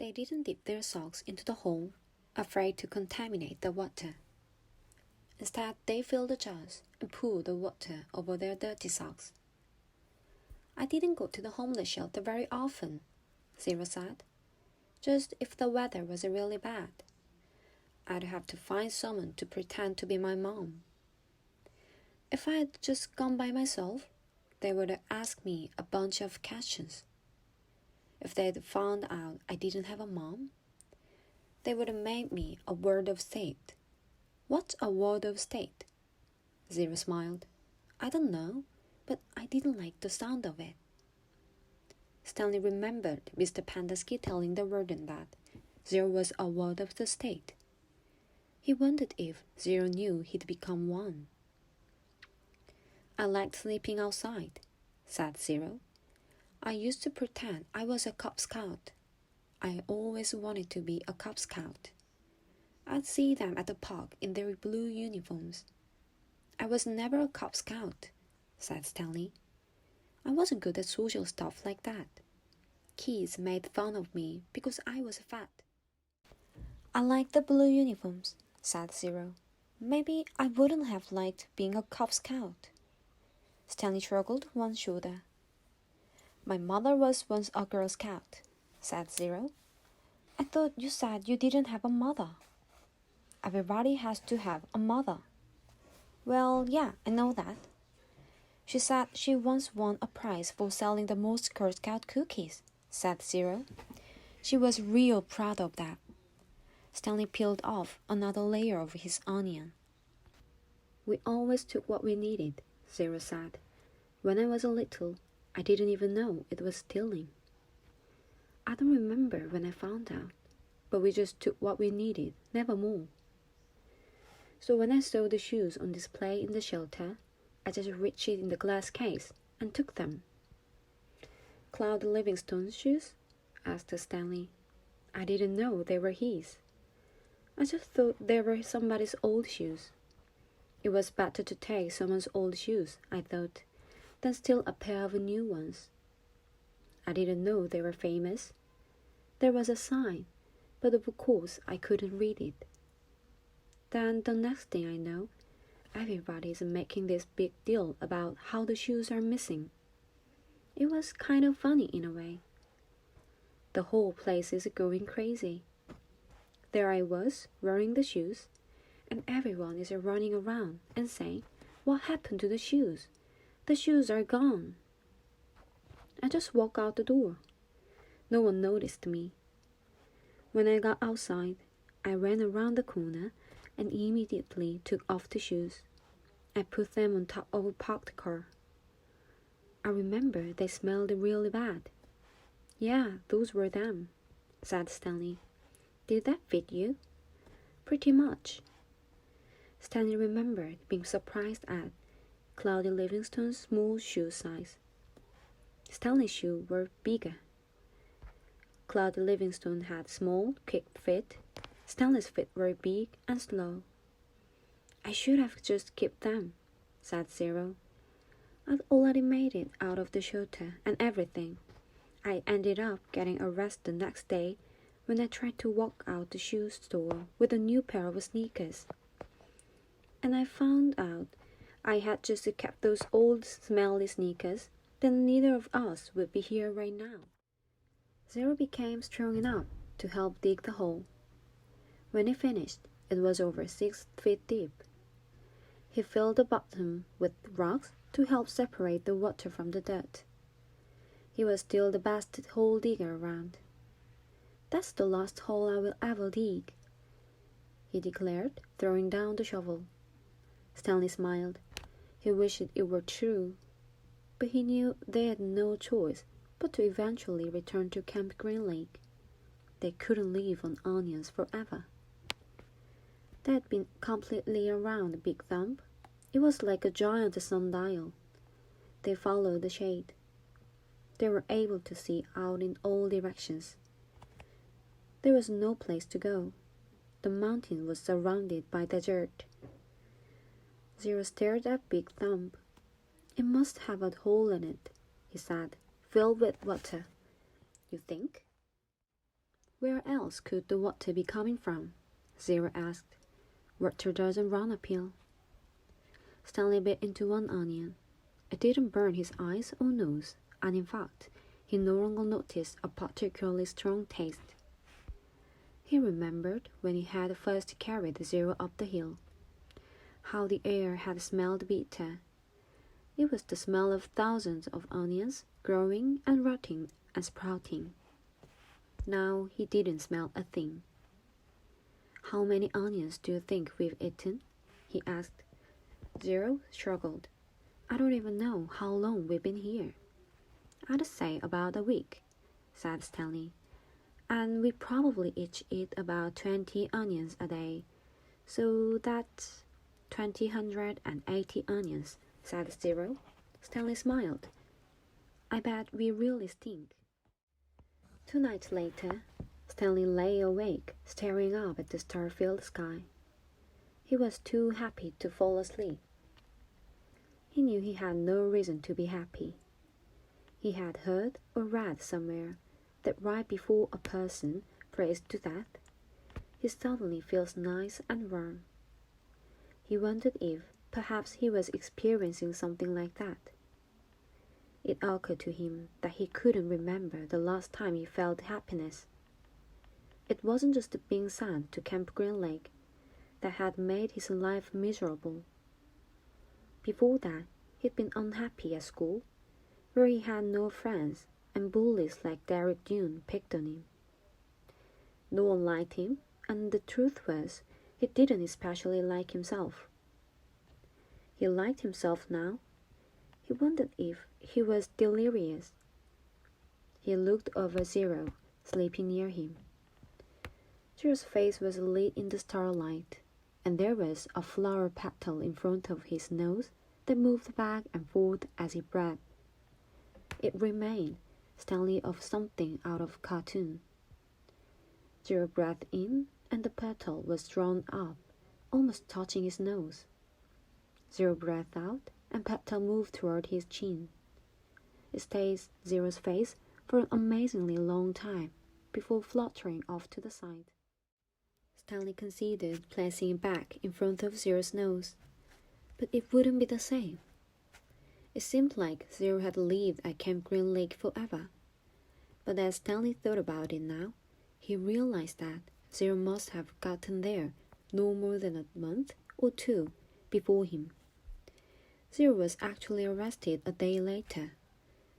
They didn't dip their socks into the hole, afraid to contaminate the water. Instead, they filled the jars and poured the water over their dirty socks. I didn't go to the homeless shelter very often, Zero said. Just if the weather was really bad. I'd have to find someone to pretend to be my mom. If I had just gone by myself, they would have asked me a bunch of questions. If they'd found out I didn't have a mom, they would have made me a word of state. What's a word of state? Zero smiled. I don't know, but I didn't like the sound of it. Stanley remembered Mr. Pandesky telling the warden that Zero was a word of the state. He wondered if Zero knew he'd become one. I liked sleeping outside, said Zero. I used to pretend I was a Cub Scout. I always wanted to be a Cub Scout. I'd see them at the park in their blue uniforms. I was never a Cub Scout, said Stanley. I wasn't good at social stuff like that. Kids made fun of me because I was fat. I liked the blue uniforms, said Zero. Maybe I wouldn't have liked being a Cub Scout. Stanley shrugged one shoulder. My mother was once a Girl Scout, said Zero. I thought you said you didn't have a mother. Everybody has to have a mother. Well, yeah, I know that. She said she once won a prize for selling the most Girl Scout cookies, said Zero. She was real proud of that. Stanley peeled off another layer of his onion. We always took what we needed, Zero said. When I was little, I didn't even know it was stealing. I don't remember when I found out, but we just took what we needed, never more. So when I saw the shoes on display in the shelter, I just reached in the glass case and took them. Cloud Livingstone's shoes? Asked Stanley. I didn't know they were his. I just thought they were somebody's old shoes. It was better to take someone's old shoes, I thought, than steal a pair of new ones. I didn't know they were famous. There was a sign, but of course I couldn't read it. Then the next thing I know, everybody's making this big deal about how the shoes are missing. It was kind of funny in a way. The whole place is going crazy. There I was, wearing the shoes, and everyone is running around and saying, "What happened to the shoes? The shoes are gone." I just walked out the door. No one noticed me. When I got outside, I ran around the corner and immediately took off the shoes. I put them on top of a parked car. I remember they smelled really bad. Yeah, those were them, said Stanley. Did that fit you? Pretty much. Stanley remembered being surprised at Cloudy Livingstone's small shoe size. Stanley's shoes were bigger. Cloudy Livingstone had small, quick feet. Stanley's feet were big and slow. I should have just kept them, said Zero. I'd already made it out of the shelter and everything. I ended up getting arrested the next day when I tried to walk out the shoe store with a new pair of sneakers. And I found out I had just kept those old smelly sneakers, then neither of us would be here right now. Zero became strong enough to help dig the hole. When he finished, it was over 6 feet deep. He filled the bottom with rocks to help separate the water from the dirt. He was still the best hole digger around. That's the last hole I will ever dig, he declared, throwing down the shovel. Stanley smiled. He wished it were true, but he knew they had no choice but to eventually return to Camp Green Lake. They couldn't live on onions forever. They had been completely around the big thumb. It was like a giant sundial. They followed the shade. They were able to see out in all directions. There was no place to go. The mountain was surrounded by desert. Zero stared at Big Thumb. It must have a hole in it, he said, filled with water. You think? Where else could the water be coming from? Zero asked. Water doesn't run uphill. Stanley bit into one onion. It didn't burn his eyes or nose, and in fact, he no longer noticed a particularly strong taste. He remembered when he had first carried Zero up the hill, how the air had smelled bitter. It was the smell of thousands of onions growing and rotting and sprouting. Now he didn't smell a thing. How many onions do you think we've eaten? He asked. Zero struggled. I don't even know how long we've been here. I'd say about a week, said Stanley. And we probably each eat about 20 onions a day. So that's 280 onions, said Zero. Stanley smiled. I bet we really stink. 2 nights later, Stanley lay awake, staring up at the star-filled sky. He was too happy to fall asleep. He knew he had no reason to be happy. He had heard or read somewhere that right before a person prays to death, he suddenly feels nice and warm. He wondered if perhaps he was experiencing something like that. It occurred to him that he couldn't remember the last time he felt happiness. It wasn't just being sent to Camp Green Lake that had made his life miserable. Before that, he'd been unhappy at school, where he had no friends and bullies like Derek Dune picked on him. No one liked him, and the truth was, he didn't especially like himself. He liked himself now. He wondered if he was delirious. He looked over Zero, sleeping near him. Zero's face was lit in the starlight, and there was a flower petal in front of his nose that moved back and forth as he breathed. It reminded Stanley of something out of a cartoon. Zero breathed in, and the petal was drawn up, almost touching his nose. Zero breathed out, and petal moved toward his chin. It stayed Zero's face for an amazingly long time before fluttering off to the side. Stanley considered placing it back in front of Zero's nose, but it wouldn't be the same. It seemed like Zero had lived at Camp Green Lake forever. But as Stanley thought about it now, he realized that Zero must have gotten there no more than a month or two before him. Zero was actually arrested a day later,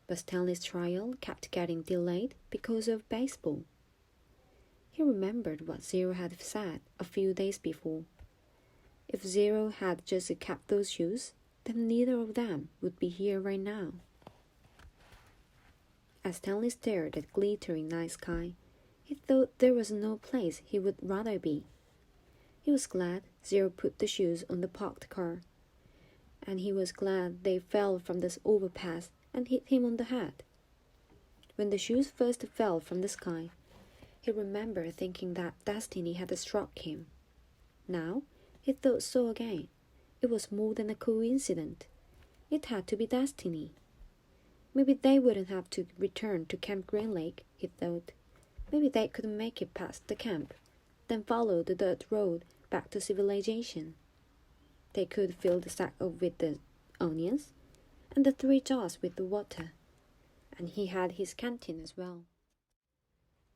but Stanley's trial kept getting delayed because of baseball. He remembered what Zero had said a few days before. If Zero had just kept those shoes, then neither of them would be here right now. As Stanley stared at the glittering night sky, he thought there was no place he would rather be. He was glad Zero put the shoes on the parked car, and he was glad they fell from this overpass and hit him on the head. When the shoes first fell from the sky, he remembered thinking that destiny had struck him. Now, he thought so again. It was more than a coincidence. It had to be destiny. Maybe they wouldn't have to return to Camp Green Lake, he thought. Maybe they could make it past the camp, then follow the dirt road back to civilization. They could fill the sack with the onions, and the 3 jars with the water, and he had his canteen as well.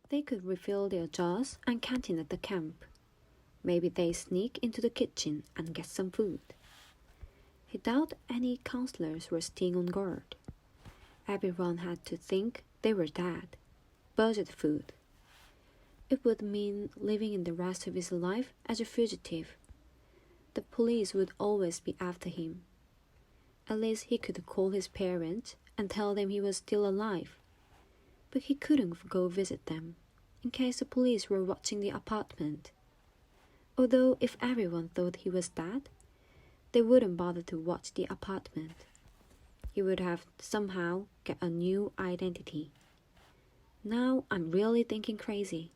They could refill their jars and canteen at the camp. Maybe they sneak into the kitchen and get some food. He doubted any counselors were staying on guard. Everyone had to think they were dead. Budget food. It would mean living in the rest of his life as a fugitive. The police would always be after him. At least he could call his parents and tell them he was still alive. But he couldn't go visit them, in case the police were watching the apartment. Although if everyone thought he was dead, they wouldn't bother to watch the apartment. He would have somehow get a new identity. Now I'm really thinking crazy,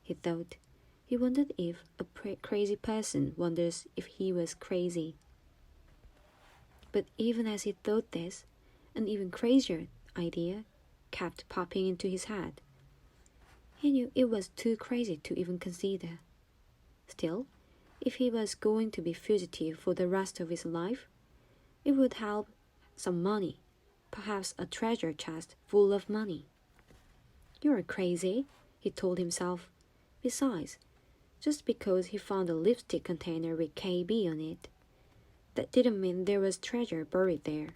he thought. He wondered if a crazy person wonders if he was crazy. But even as he thought this, an even crazier idea kept popping into his head. He knew it was too crazy to even consider. Still, if he was going to be fugitive for the rest of his life, it would help some money, perhaps a treasure chest full of money. "You're crazy," he told himself. Besides, just because he found a lipstick container with KB on it, that didn't mean there was treasure buried there.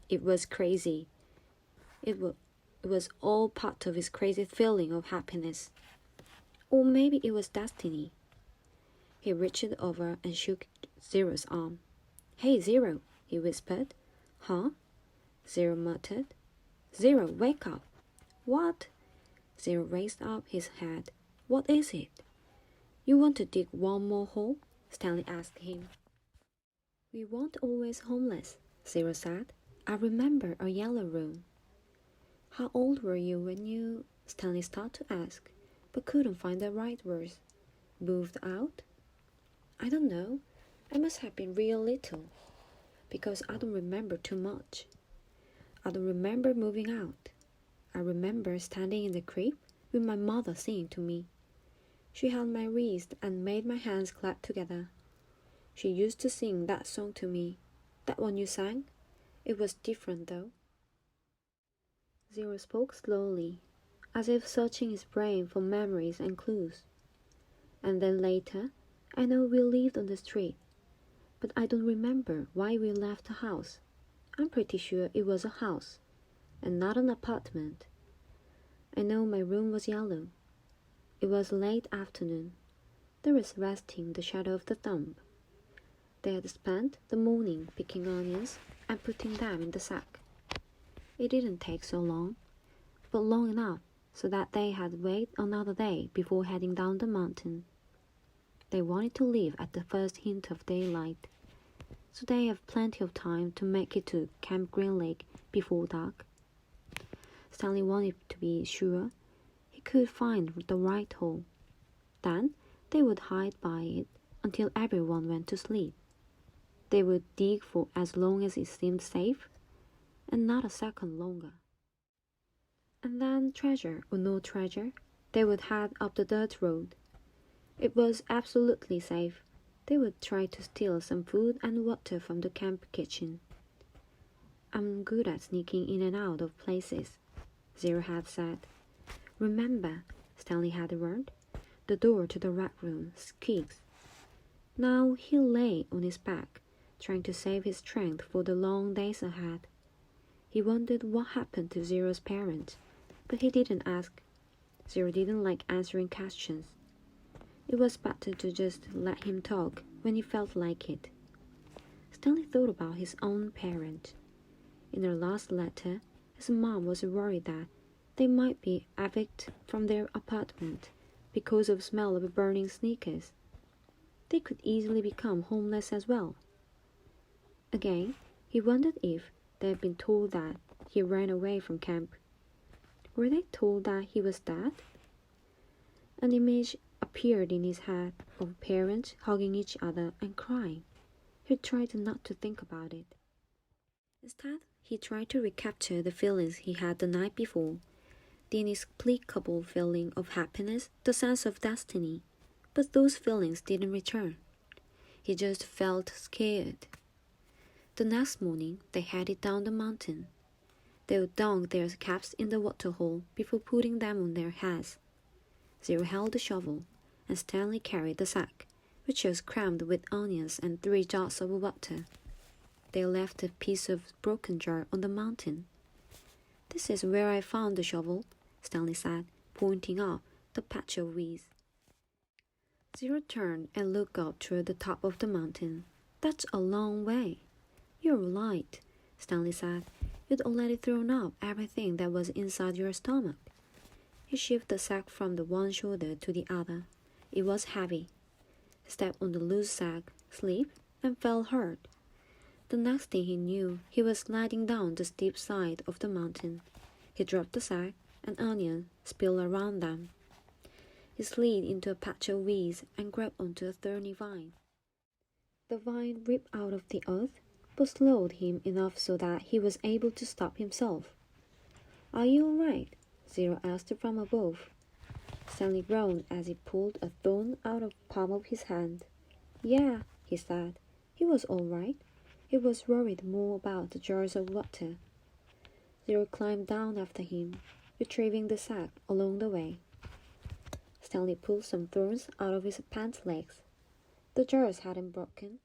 It was crazy. It was all part of his crazy feeling of happiness. Or maybe it was destiny. He reached over and shook Zero's arm. "Hey, Zero," he whispered. "Huh?" Zero muttered. "Zero, wake up." "What?" Zero raised up his head. "What is it?" "You want to dig one more hole?" Stanley asked him. "We weren't always homeless," Zero said. "I remember a yellow room." "How old were you when you—" Stanley started to ask, but couldn't find the right words. "Moved out?" "I don't know. I must have been real little, because I don't remember too much. I don't remember moving out. I remember standing in the crib with my mother singing to me. She held my wrist and made my hands clap together. She used to sing that song to me. That one you sang? It was different though." Zero spoke slowly, as if searching his brain for memories and clues. "And then later, I know we lived on the street, but I don't remember why we left the house. I'm pretty sure it was a house, and not an apartment. I know my room was yellow. It was late afternoon. There was resting the shadow of the thumb. They had spent the morning picking onions and putting them in the sack. It didn't take so long, but long enough so that they had wait another day before heading down the mountain. They wanted to leave at the first hint of daylight, so they have plenty of time to make it to Camp Green Lake before dark. Stanley wanted to be sure he could find the right hole. Then they would hide by it until everyone went to sleep. They would dig for as long as it seemed safe, and not a second longer. And then, treasure or no treasure, they would head up the dirt road. It was absolutely safe. They would try to steal some food and water from the camp kitchen. "I'm good at sneaking in and out of places," Zero had said. "Remember," Stanley had warned, "the door to the rec room squeaks." Now he lay on his back, trying to save his strength for the long days ahead. He wondered what happened to Zero's parents, but he didn't ask. Zero didn't like answering questions. It was better to just let him talk when he felt like it. Stanley thought about his own parents. In her last letter, his mom was worried that they might be evicted from their apartment because of the smell of burning sneakers. They could easily become homeless as well. Again, he wondered if they had been told that he ran away from camp. Were they told that he was dead? An image appeared in his head of parents hugging each other and crying. He tried not to think about it. Instead, he tried to recapture the feelings he had the night before, the inexplicable feeling of happiness, the sense of destiny. But those feelings didn't return. He just felt scared. The next morning, they headed down the mountain. They would dunk their caps in the waterhole before putting them on their heads. Zero held the shovel, and Stanley carried the sack, which was crammed with onions and 3 jars of water. They left a piece of broken jar on the mountain. "This is where I found the shovel," Stanley said, pointing up the patch of weeds. Zero turned and looked up through the top of the mountain. "That's a long way." "You're right," Stanley said. "You'd already thrown up everything that was inside your stomach." He shifted the sack from the one shoulder to the other. It was heavy. He stepped on the loose sack, slipped, and fell hard. The next thing he knew, he was sliding down the steep side of the mountain. He dropped the sack, and onions spilled around them. He slid into a patch of weeds and grabbed onto a thorny vine. The vine ripped out of the earth, but slowed him enough so that he was able to stop himself. "Are you all right?" Zero asked from above. Stanley groaned as he pulled a thorn out of the palm of his hand. Yeah, he said. He was all right. He was worried more about the jars of water. Zero climbed down after him, retrieving the sack along the way. Stanley pulled some thorns out of his pant legs. The jars hadn't broken,